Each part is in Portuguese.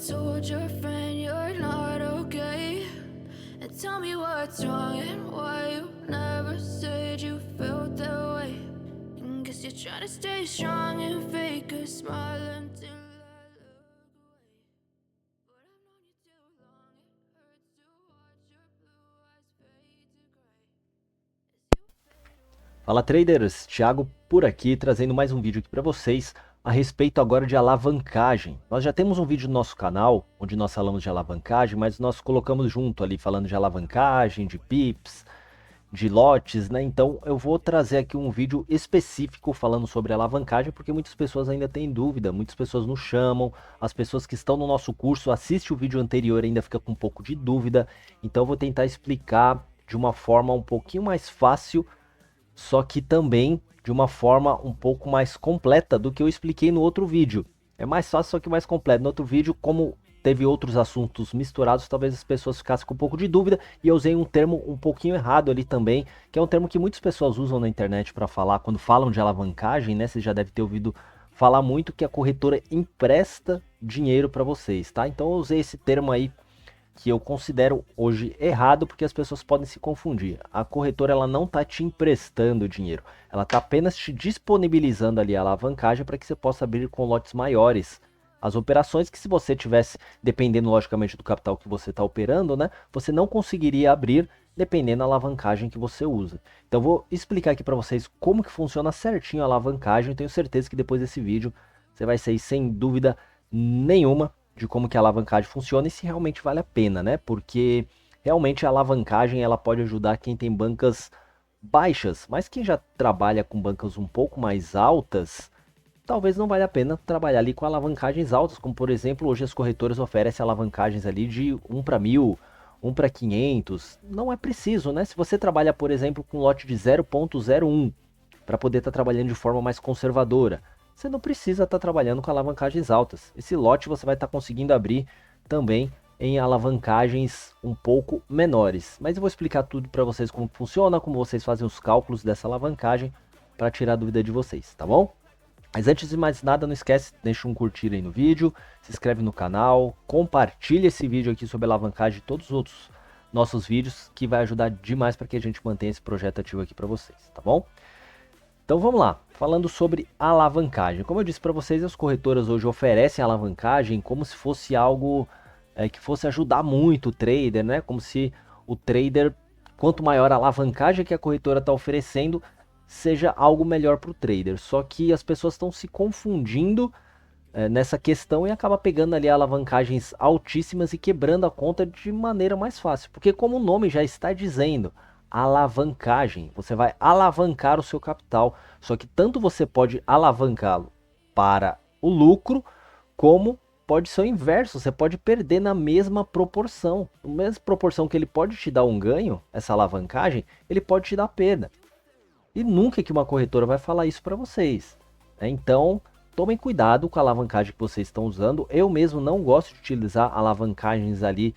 told your friend you're not okay? And tell me what's wrong and why you never said you felt that way. And guess you're trying to stay strong and fake a smile until I look away. But I've known you too long, it hurts to watch your blue eyes fade to gray as you fade away. Fala traders, Thiago por aqui, trazendo mais um vídeo aqui para vocês a respeito agora de alavancagem. Nós já temos um vídeo no nosso canal onde nós falamos de alavancagem, mas nós colocamos junto ali falando de alavancagem, de pips, de lotes, né? Então eu vou trazer aqui um vídeo específico falando sobre alavancagem, porque muitas pessoas ainda têm dúvida, muitas pessoas nos chamam, as pessoas que estão no nosso curso assistem o vídeo anterior e ainda fica com um pouco de dúvida, então eu vou tentar explicar de uma forma um pouquinho mais fácil, só que também de uma forma um pouco mais completa do que eu expliquei no outro vídeo. É mais fácil, só que mais completo. No outro vídeo, como teve outros assuntos misturados, talvez as pessoas ficassem com um pouco de dúvida, e eu usei um termo um pouquinho errado ali também, que é um termo que muitas pessoas usam na internet para falar, quando falam de alavancagem, né? Você já deve ter ouvido falar muito que a corretora empresta dinheiro para vocês, tá? Então eu usei esse termo aí que eu considero hoje errado, porque as pessoas podem se confundir. A corretora ela não está te emprestando dinheiro, ela está apenas te disponibilizando ali a alavancagem para que você possa abrir com lotes maiores as operações, que se você tivesse, dependendo logicamente do capital que você está operando, né, você não conseguiria abrir dependendo da alavancagem que você usa. Então eu vou explicar aqui para vocês como que funciona certinho a alavancagem. Tenho certeza que depois desse vídeo você vai sair sem dúvida nenhuma de como que a alavancagem funciona e se realmente vale a pena, né? Porque realmente a alavancagem ela pode ajudar quem tem bancas baixas, mas quem já trabalha com bancas um pouco mais altas, talvez não valha a pena trabalhar ali com alavancagens altas, como por exemplo, hoje as corretoras oferecem alavancagens ali de 1 para 1000, 1 para 500, não é preciso, né? Se você trabalha, por exemplo, com lote de 0.01, para poder estar trabalhando de forma mais conservadora, você não precisa estar trabalhando com alavancagens altas. Esse lote você vai estar conseguindo abrir também em alavancagens um pouco menores. Mas eu vou explicar tudo para vocês como funciona, como vocês fazem os cálculos dessa alavancagem para tirar a dúvida de vocês, tá bom? Mas antes de mais nada, não esquece, deixa um curtir aí no vídeo, se inscreve no canal, compartilha esse vídeo aqui sobre alavancagem e todos os outros nossos vídeos, que vai ajudar demais para que a gente mantenha esse projeto ativo aqui para vocês, tá bom? Então vamos lá, falando sobre alavancagem. Como eu disse para vocês, as corretoras hoje oferecem alavancagem como se fosse algo que fosse ajudar muito o trader, né? Como se o trader, quanto maior a alavancagem que a corretora está oferecendo, seja algo melhor para o trader. Só que as pessoas estão se confundindo nessa questão e acaba pegando ali alavancagens altíssimas e quebrando a conta de maneira mais fácil. Porque como o nome já está dizendo, alavancagem, você vai alavancar o seu capital, só que tanto você pode alavancá-lo para o lucro, como pode ser o inverso, você pode perder na mesma proporção. Na mesma proporção que ele pode te dar um ganho, essa alavancagem, ele pode te dar perda. E nunca que uma corretora vai falar isso para vocês, né? Então, tomem cuidado com a alavancagem que vocês estão usando. Eu mesmo não gosto de utilizar alavancagens ali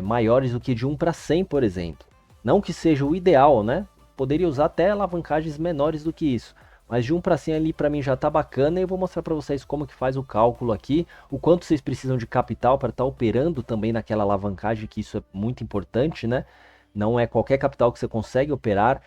maiores do que de 1 para 100, por exemplo. Não que seja o ideal, né? Poderia usar até alavancagens menores do que isso. Mas de 1 para 100 ali para mim já tá bacana, e eu vou mostrar para vocês como que faz o cálculo aqui, o quanto vocês precisam de capital para estar operando também naquela alavancagem, que isso é muito importante, né? Não é qualquer capital que você consegue operar,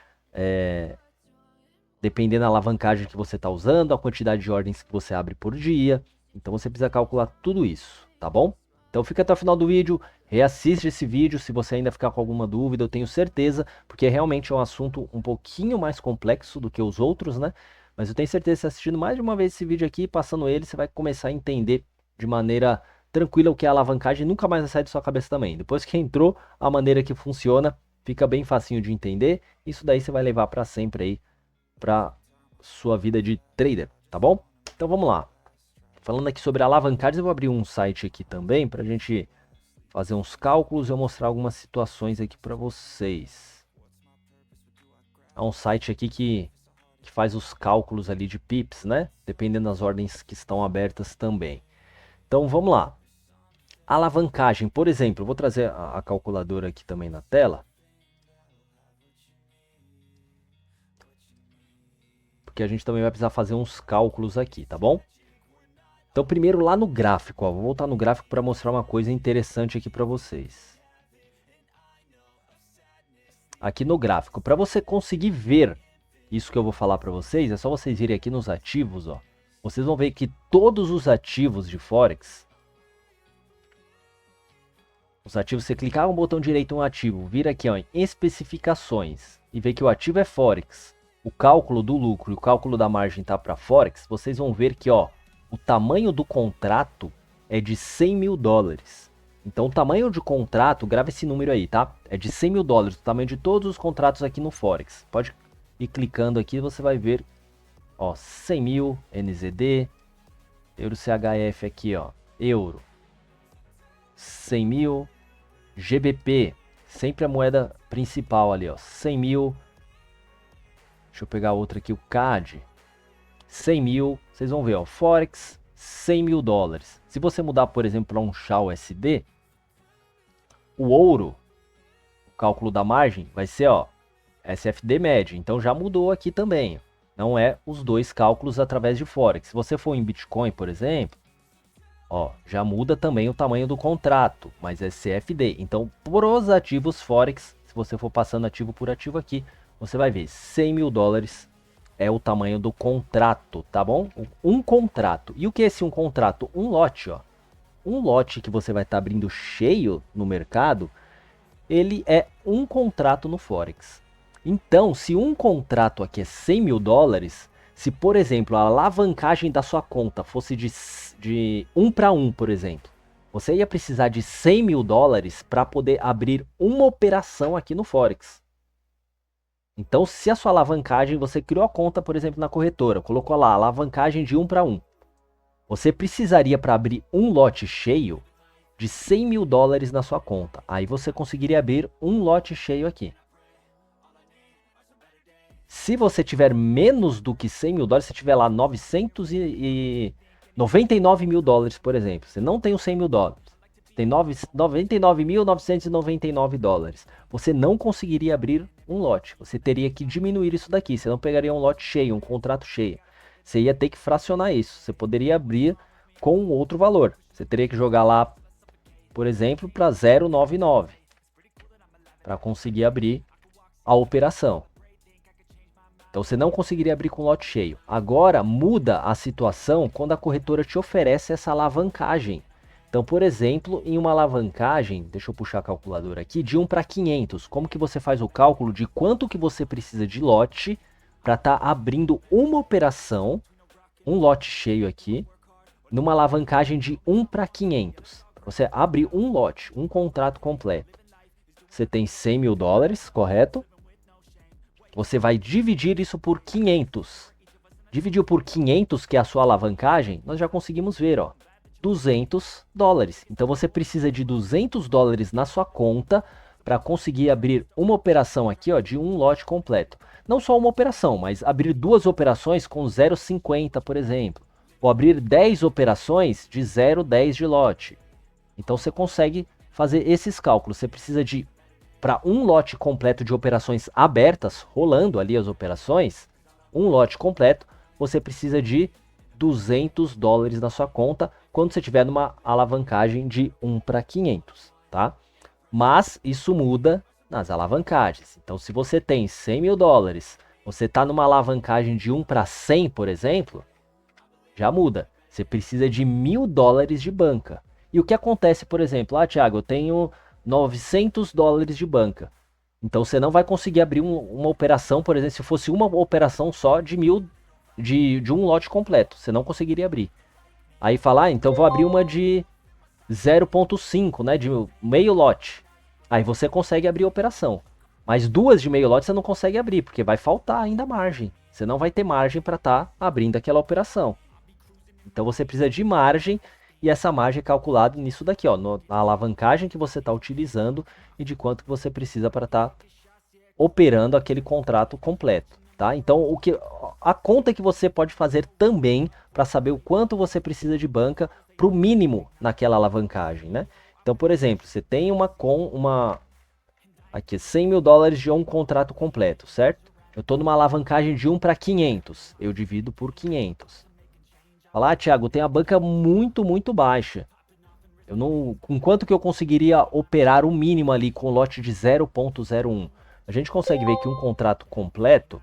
dependendo da alavancagem que você está usando, a quantidade de ordens que você abre por dia. Então você precisa calcular tudo isso, tá bom? Então fica até o final do vídeo, reassiste esse vídeo se você ainda ficar com alguma dúvida, eu tenho certeza, porque realmente é um assunto um pouquinho mais complexo do que os outros, né? Mas eu tenho certeza que assistindo mais de uma vez esse vídeo aqui, passando ele, você vai começar a entender de maneira tranquila o que é alavancagem e nunca mais vai sair da sua cabeça também. Depois que entrou, a maneira que funciona fica bem facinho de entender. Isso daí você vai levar para sempre aí para sua vida de trader, tá bom? Então vamos lá. Falando aqui sobre alavancagens, eu vou abrir um site aqui também para a gente fazer uns cálculos e eu mostrar algumas situações aqui para vocês. É um site aqui que faz os cálculos ali de pips, né? Dependendo das ordens que estão abertas também. Então vamos lá. Alavancagem, por exemplo, eu vou trazer a calculadora aqui também na tela, porque a gente também vai precisar fazer uns cálculos aqui, tá bom? Então, primeiro lá no gráfico, ó, vou voltar no gráfico para mostrar uma coisa interessante aqui para vocês. Aqui no gráfico, para você conseguir ver isso que eu vou falar para vocês, é só vocês virem aqui nos ativos, ó. Vocês vão ver que todos os ativos de Forex, os ativos, você clicar no botão direito um ativo, vira aqui ó, em especificações e ver que o ativo é Forex, o cálculo do lucro e o cálculo da margem tá para Forex, vocês vão ver que ó, o tamanho do contrato é de 100 mil dólares. Então o tamanho de contrato, grava esse número aí, tá? É de 100 mil dólares, o tamanho de todos os contratos aqui no Forex. Pode ir clicando aqui, você vai ver, ó, 100 mil, NZD, Euro CHF aqui, ó, Euro, 100 mil, GBP, sempre a moeda principal ali, ó, 100 mil, deixa eu pegar outra aqui, o CAD, 100 mil, vocês vão ver, ó, Forex, 100 mil dólares. Se você mudar, por exemplo, para um SHA-USD, o ouro, o cálculo da margem, vai ser, ó, SFD média, então já mudou aqui também. Não é os dois cálculos através de Forex. Se você for em Bitcoin, por exemplo, ó, já muda também o tamanho do contrato, mas é CFD. Então, pros ativos Forex, se você for passando ativo por ativo aqui, você vai ver 100 mil dólares é o tamanho do contrato, tá bom? Um contrato. E o que é esse um contrato? Um lote, ó. Um lote que você vai estar abrindo cheio no mercado, ele é um contrato no Forex. Então, se um contrato aqui é 100 mil dólares, se, por exemplo, a alavancagem da sua conta fosse de 1 para 1, por exemplo, você ia precisar de 100 mil dólares para poder abrir uma operação aqui no Forex. Então, se a sua alavancagem, você criou a conta, por exemplo, na corretora, colocou lá alavancagem de 1 para 1, você precisaria para abrir um lote cheio de 100 mil dólares na sua conta. Aí você conseguiria abrir um lote cheio aqui. Se você tiver menos do que 100 mil dólares, se tiver lá 999 mil dólares, por exemplo, você não tem os 100 mil dólares, tem 99.999 dólares, você não conseguiria abrir um lote, você teria que diminuir isso daqui, você não pegaria um lote cheio, um contrato cheio, você ia ter que fracionar isso, você poderia abrir com outro valor, você teria que jogar lá, por exemplo, para 0,99, para conseguir abrir a operação. Então você não conseguiria abrir com lote cheio. Agora muda a situação quando a corretora te oferece essa alavancagem. Então, por exemplo, em uma alavancagem, deixa eu puxar a calculadora aqui, de 1 para 500. Como que você faz o cálculo de quanto que você precisa de lote para estar abrindo uma operação, um lote cheio aqui, numa alavancagem de 1 para 500. Você abrir um lote, um contrato completo. Você tem 100 mil dólares, correto? Você vai dividir isso por 500. Dividiu por 500, que é a sua alavancagem, nós já conseguimos ver, ó, 200 dólares. Então você precisa de 200 dólares na sua conta para conseguir abrir uma operação aqui, ó, de um lote completo. Não só uma operação, mas abrir duas operações com 0,50, por exemplo. Ou abrir 10 operações de 0,10 de lote. Então você consegue fazer esses cálculos. Você precisa de, para um lote completo de operações abertas, rolando ali as operações, um lote completo, você precisa de 200 dólares na sua conta, quando você tiver numa alavancagem de 1 para 500, tá? Mas isso muda nas alavancagens. Então, se você tem 100 mil dólares, você está numa alavancagem de 1 para 100, por exemplo, já muda. Você precisa de 1.000 dólares de banca. E o que acontece, por exemplo, Thiago, eu tenho 900 dólares de banca. Então você não vai conseguir abrir uma operação, por exemplo, se fosse uma operação só de 1.000, de um lote completo, você não conseguiria abrir. Aí falar, então vou abrir uma de 0,5, né, de meio lote. Aí você consegue abrir a operação. Mas duas de meio lote você não consegue abrir, porque vai faltar ainda margem. Você não vai ter margem para estar abrindo aquela operação. Então você precisa de margem. E essa margem é calculada nisso daqui, ó, na alavancagem que você está utilizando e de quanto que você precisa para estar operando aquele contrato completo, tá? Então, a conta que você pode fazer também para saber o quanto você precisa de banca para o mínimo naquela alavancagem, né? Então, por exemplo, você tem aqui 100 mil dólares de um contrato completo, certo? Eu estou numa alavancagem de 1 para 500, eu divido por 500. Falar, Thiago, tem a banca muito baixa. Eu não, com quanto que eu conseguiria operar o mínimo ali com o lote de 0.01? A gente consegue ver que um contrato completo,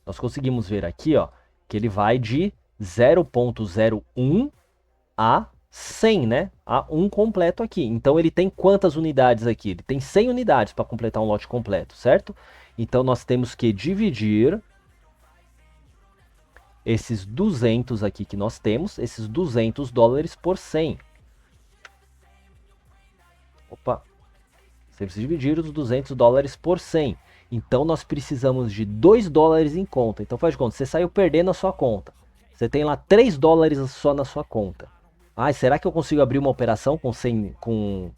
nós conseguimos ver aqui, ó, que ele vai de 0.01 a 100, né? A 1 completo aqui. Então ele tem quantas unidades aqui? Ele tem 100 unidades para completar um lote completo, certo? Então nós temos que dividir esses 200 aqui que nós temos, esses 200 dólares por 100. Opa, você precisa dividir os 200 dólares por 100. Então nós precisamos de 2 dólares em conta. Então faz de conta, você saiu perdendo a sua conta. Você tem lá 3 dólares só na sua conta. Ah, será que eu consigo abrir uma operação com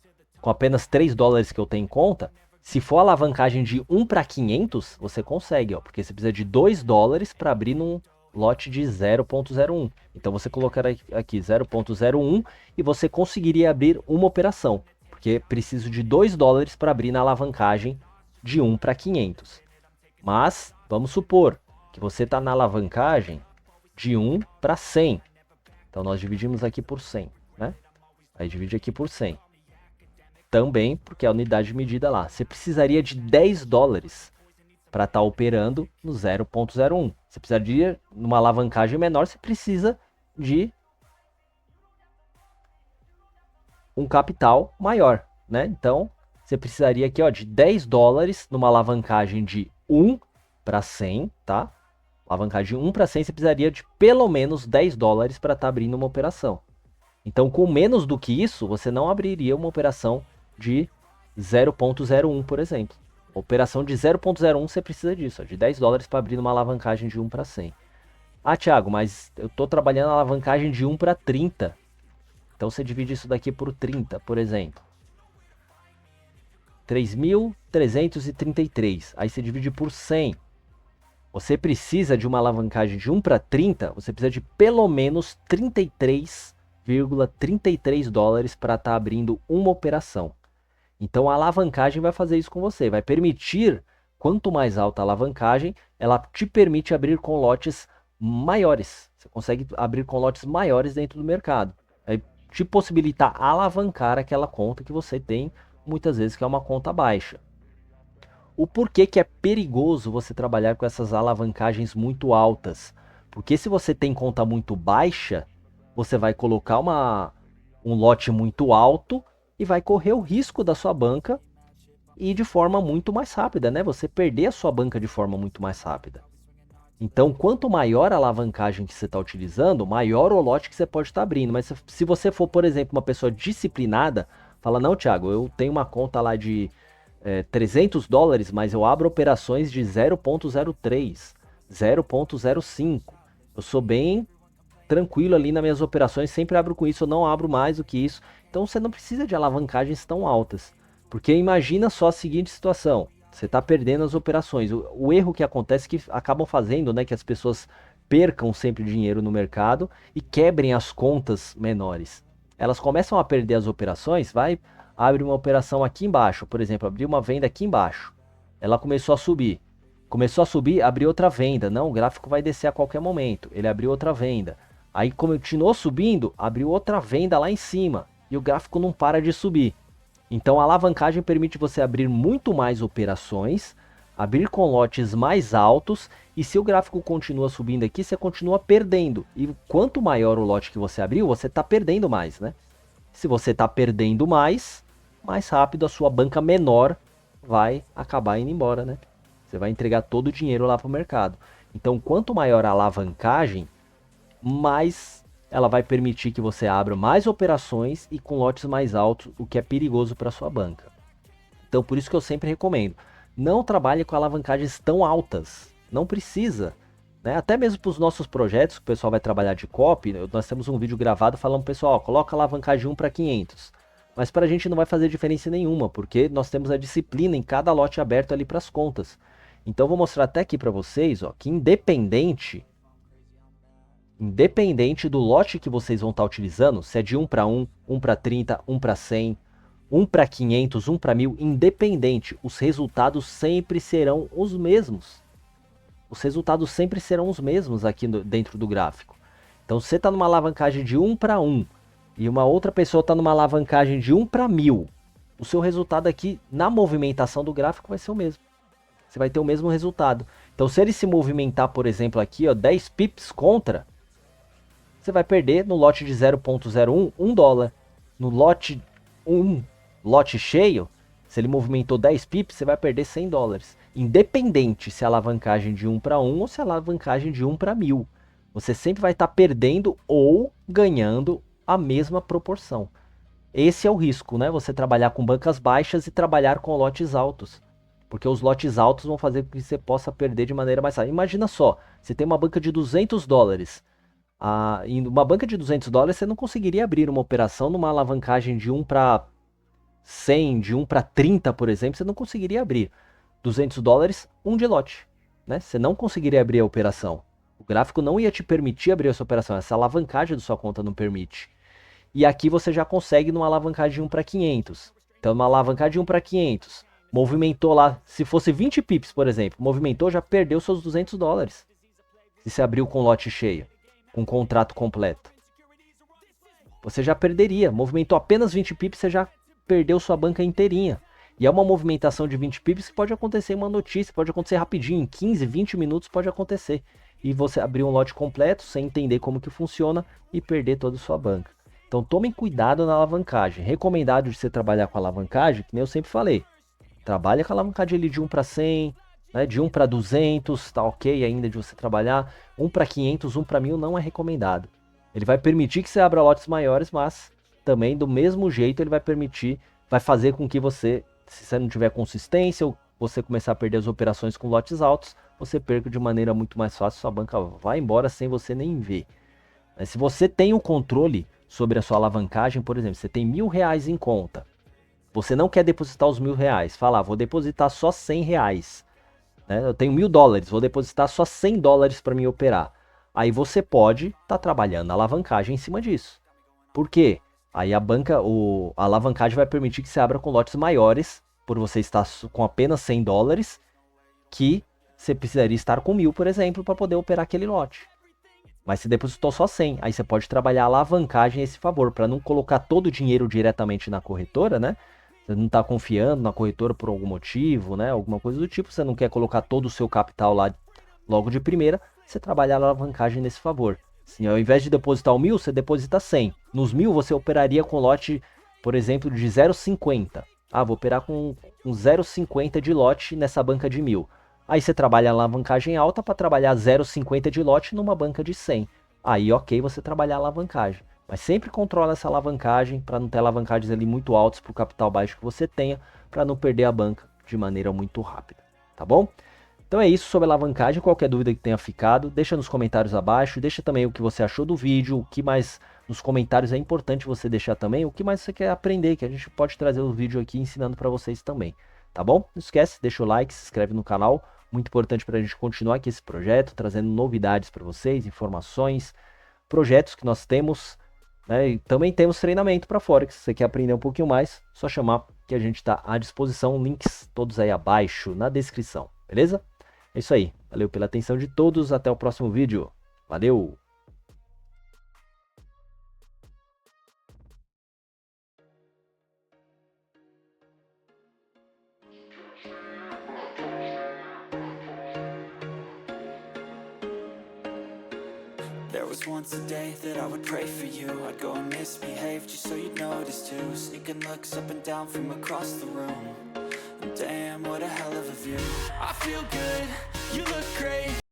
apenas 3 dólares que eu tenho em conta? Se for alavancagem de 1 para 500, você consegue, ó, porque você precisa de 2 dólares para abrir num lote de 0.01. Então você colocará aqui 0.01 e você conseguiria abrir uma operação, porque preciso de 2 dólares para abrir na alavancagem de 1 para 500. Mas vamos supor que você está na alavancagem de 1 para 100. Então nós dividimos aqui por 100, né? Aí divide aqui por 100. Também, porque é a unidade de medida lá. Você precisaria de 10 dólares para estar operando no 0.01. Você precisaria, numa alavancagem menor, você precisa de um capital maior, né? Então, você precisaria aqui, ó, de 10 dólares numa alavancagem de 1 para 100, tá? Alavancagem de 1 para 100, você precisaria de pelo menos 10 dólares para estar abrindo uma operação. Então, com menos do que isso, você não abriria uma operação de 0.01, por exemplo. Operação de 0.01 você precisa disso, ó, de 10 dólares para abrir uma alavancagem de 1 para 100. Ah, Thiago, mas eu estou trabalhando na alavancagem de 1 para 30. Então você divide isso daqui por 30, por exemplo. 3.333. Aí você divide por 100. Você precisa de uma alavancagem de 1 para 30, você precisa de pelo menos 33,33 dólares para estar abrindo uma operação. Então a alavancagem vai fazer isso com você, vai permitir, quanto mais alta a alavancagem, ela te permite abrir com lotes maiores. Você consegue abrir com lotes maiores dentro do mercado. Vai te possibilitar alavancar aquela conta que você tem, muitas vezes que é uma conta baixa. O porquê que é perigoso você trabalhar com essas alavancagens muito altas? Porque se você tem conta muito baixa, você vai colocar um lote muito alto e vai correr o risco da sua banca ir de forma muito mais rápida, né? Você perder a sua banca de forma muito mais rápida. Então, quanto maior a alavancagem que você está utilizando, maior o lote que você pode estar abrindo. Mas se você for, por exemplo, uma pessoa disciplinada, fala, não, Thiago, eu tenho uma conta lá de 300 dólares, mas eu abro operações de 0.03, 0.05. Eu sou bem tranquilo ali nas minhas operações, sempre abro com isso, eu não abro mais do que isso. Então você não precisa de alavancagens tão altas. Porque imagina só a seguinte situação, você está perdendo as operações. O erro que acontece é que acabam fazendo, né, que as pessoas percam sempre dinheiro no mercado e quebrem as contas menores. Elas começam a perder as operações, abre uma operação aqui embaixo, por exemplo, abrir uma venda aqui embaixo. Ela começou a subir. Começou a subir, abriu outra venda. Não, o gráfico vai descer a qualquer momento. Ele abriu outra venda. Aí continuou subindo, abriu outra venda lá em cima. E o gráfico não para de subir. Então a alavancagem permite você abrir muito mais operações, abrir com lotes mais altos, e se o gráfico continua subindo aqui, você continua perdendo. E quanto maior o lote que você abriu, você está perdendo mais, né? Se você está perdendo mais rápido a sua banca menor vai acabar indo embora, né? Você vai entregar todo o dinheiro lá para o mercado. Então, quanto maior a alavancagem, mais ela vai permitir que você abra mais operações e com lotes mais altos, o que é perigoso para sua banca. Então, por isso que eu sempre recomendo, não trabalhe com alavancagens tão altas. Não precisa. Né? Até mesmo para os nossos projetos, que o pessoal vai trabalhar de copy, nós temos um vídeo gravado falando, pessoal, ó, coloca a alavancagem 1 para 500. Mas para a gente não vai fazer diferença nenhuma, porque nós temos a disciplina em cada lote aberto ali para as contas. Então eu vou mostrar até aqui para vocês, ó, que independente do lote que vocês vão estar utilizando, se é de 1 para 1, 1 para 30, 1 para 100, 1 para 500, 1 para 1000, independente, os resultados sempre serão os mesmos. Os resultados sempre serão os mesmos aqui dentro do gráfico. Então, se você está numa alavancagem de 1 para 1 e uma outra pessoa está numa alavancagem de 1 para 1000, o seu resultado aqui na movimentação do gráfico vai ser o mesmo. Você vai ter o mesmo resultado. Então, se ele se movimentar, por exemplo, aqui, ó, 10 pips contra, você vai perder no lote de 0,01, $1. No lote 1, lote cheio, se ele movimentou 10 pips, você vai perder $100. Independente se é alavancagem de 1 para 1 ou se é alavancagem de 1 para 1000. Você sempre vai estar perdendo ou ganhando a mesma proporção. Esse é o risco, né? Você trabalhar com bancas baixas e trabalhar com lotes altos. Porque os lotes altos vão fazer com que você possa perder de maneira mais fácil. Imagina só, você tem uma banca de $200. Em uma banca de $200, você não conseguiria abrir uma operação numa alavancagem de 1 para 100, de 1 para 30, por exemplo, você não conseguiria abrir. $200, 1 de lote, né? Você não conseguiria abrir a operação. O gráfico não ia te permitir abrir essa operação, essa alavancagem da sua conta não permite. E aqui você já consegue numa alavancagem de 1 para 500. Então, numa alavancagem de 1 para 500, movimentou lá, se fosse 20 pips, por exemplo, movimentou, já perdeu seus $200. Se você abriu com lote cheio, com contrato completo. Você já perderia. Movimentou apenas 20 pips, você já perdeu sua banca inteirinha. E é uma movimentação de 20 pips que pode acontecer em uma notícia, pode acontecer rapidinho, em 15, 20 minutos pode acontecer. E você abrir um lote completo, sem entender como que funciona e perder toda a sua banca. Então tomem cuidado na alavancagem. Recomendado de você trabalhar com alavancagem, que nem eu sempre falei. Trabalha com a alavancagem ali de 1 para 100, né, de 1 para 200, tá ok ainda de você trabalhar. 1 para 500, 1 para 1000 não é recomendado. Ele vai permitir que você abra lotes maiores, mas também do mesmo jeito ele vai permitir, vai fazer com que você, se você não tiver consistência ou você começar a perder as operações com lotes altos, você perca de maneira muito mais fácil, sua banca vai embora sem você nem ver. Mas se você tem o controle sobre a sua alavancagem, por exemplo, você tem R$1.000 em conta, você não quer depositar os R$1.000, fala, vou depositar só R$100, né? Eu tenho $1.000, vou depositar só $100 para me operar. Aí você pode estar trabalhando a alavancagem em cima disso. Por quê? Aí a alavancagem vai permitir que você abra com lotes maiores, por você estar com apenas $100, que você precisaria estar com 1.000, por exemplo, para poder operar aquele lote. Mas você depositou só 100, aí você pode trabalhar a alavancagem a esse favor, para não colocar todo o dinheiro diretamente na corretora, né? Você não está confiando na corretora por algum motivo, né? Alguma coisa do tipo, você não quer colocar todo o seu capital lá logo de primeira, você trabalha a alavancagem nesse favor. Assim, ao invés de depositar 1.000, você deposita 100. Nos 1.000 você operaria com lote, por exemplo, de 0,50. Ah, vou operar com 0,50 de lote nessa banca de 1.000. Aí você trabalha a alavancagem alta para trabalhar 0,50 de lote numa banca de 100. Aí ok, você trabalhar a alavancagem. Mas sempre controla essa alavancagem para não ter alavancagens ali muito altas para o capital baixo que você tenha, para não perder a banca de maneira muito rápida, tá bom? Então é isso sobre alavancagem. Qualquer dúvida que tenha ficado, deixa nos comentários abaixo, deixa também o que você achou do vídeo, o que mais nos comentários é importante você deixar também, o que mais você quer aprender, que a gente pode trazer o vídeo aqui ensinando para vocês também, tá bom? Não esquece, deixa o like, se inscreve no canal, muito importante para a gente continuar aqui esse projeto, trazendo novidades para vocês, informações, projetos que nós temos, né? E também temos treinamento para Forex. Se você quer aprender um pouquinho mais, só chamar que a gente está à disposição, links todos aí abaixo na descrição, beleza? É isso aí, valeu pela atenção de todos, até o próximo vídeo, valeu! There was once a day that I would pray for you. I'd go and misbehave just so you'd notice too. Sneaking looks up and down from across the room. And damn, what a hell of a view. I feel good, you look great.